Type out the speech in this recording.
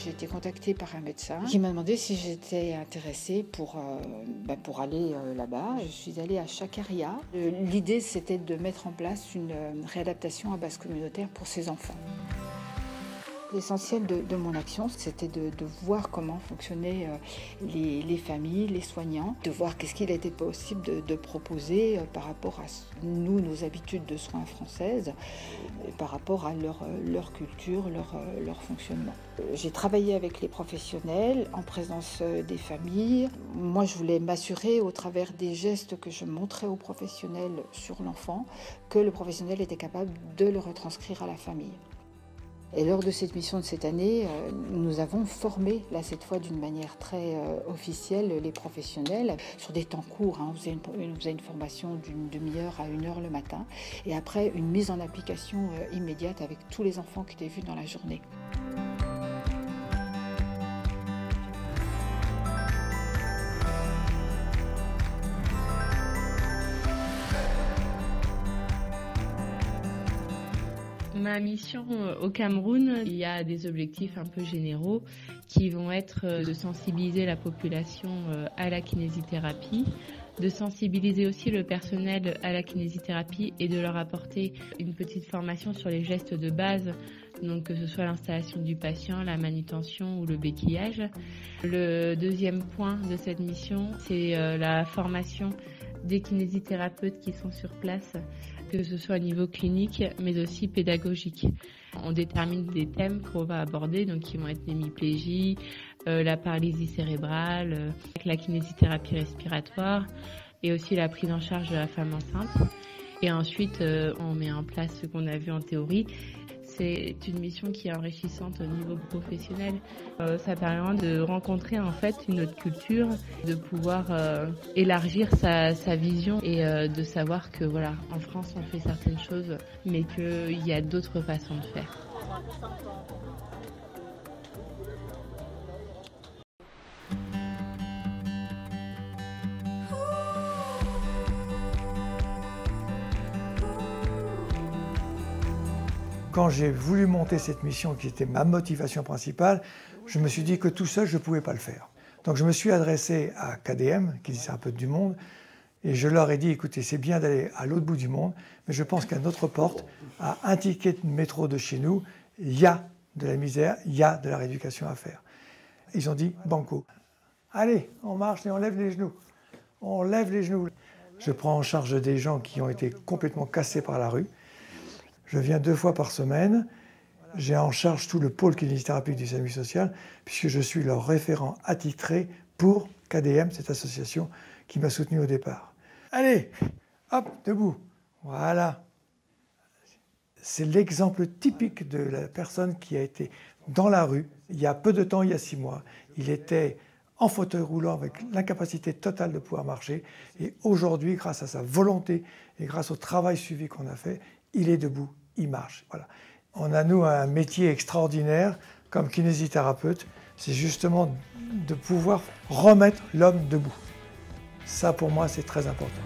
j'ai été contactée par un médecin qui m'a demandé si j'étais intéressée pour aller là-bas. Je suis allée à Chacaria. L'idée, c'était de mettre en place une réadaptation à base communautaire pour ces enfants. L'essentiel de mon action, c'était de voir comment fonctionnaient les familles, les soignants, de voir qu'est-ce qu'il était possible de proposer par rapport à nous, nos habitudes de soins françaises, et par rapport à leur culture, leur fonctionnement. J'ai travaillé avec les professionnels, en présence des familles. Moi, je voulais m'assurer, au travers des gestes que je montrais aux professionnels sur l'enfant, que le professionnel était capable de le retranscrire à la famille. Et lors de cette mission de cette année, nous avons formé, là cette fois d'une manière très officielle, les professionnels sur des temps courts. On faisait une formation d'une demi-heure à 1 heure le matin et après une mise en application immédiate avec tous les enfants qui étaient vus dans la journée. Ma mission au Cameroun, il y a des objectifs un peu généraux qui vont être de sensibiliser la population à la kinésithérapie, de sensibiliser aussi le personnel à la kinésithérapie et de leur apporter une petite formation sur les gestes de base, donc que ce soit l'installation du patient, la manutention ou le béquillage. Le deuxième point de cette mission, c'est la formation des kinésithérapeutes qui sont sur place, que ce soit au niveau clinique, mais aussi pédagogique. On détermine des thèmes qu'on va aborder, donc qui vont être l'hémiplégie, la paralysie cérébrale, la kinésithérapie respiratoire et aussi la prise en charge de la femme enceinte. Et ensuite, on met en place ce qu'on a vu en théorie. C'est une mission qui est enrichissante au niveau professionnel. Ça permet vraiment de rencontrer en fait une autre culture, de pouvoir élargir sa vision et de savoir que voilà, en France on fait certaines choses, mais qu'il y a d'autres façons de faire. Quand j'ai voulu monter cette mission, qui était ma motivation principale, je me suis dit que tout seul, je ne pouvais pas le faire. Donc je me suis adressé à KDM, qui est un peu du monde, et je leur ai dit, écoutez, c'est bien d'aller à l'autre bout du monde, mais je pense qu'à notre porte, à un ticket de métro de chez nous, il y a de la misère, il y a de la rééducation à faire. Ils ont dit, banco. Allez, on marche et on lève les genoux. On lève les genoux. Je prends en charge des gens qui ont été complètement cassés par la rue. Je viens 2 fois par semaine. J'ai en charge tout le pôle kinésithérapie du service social, puisque je suis leur référent attitré pour KDM, cette association qui m'a soutenu au départ. Allez, hop, debout. Voilà. C'est l'exemple typique de la personne qui a été dans la rue il y a peu de temps, il y a 6 mois. Il était en fauteuil roulant avec l'incapacité totale de pouvoir marcher. Et aujourd'hui, grâce à sa volonté et grâce au travail suivi qu'on a fait, il est debout, il marche. Voilà. On a, nous, un métier extraordinaire comme kinésithérapeute, c'est justement de pouvoir remettre l'homme debout. Ça, pour moi, c'est très important.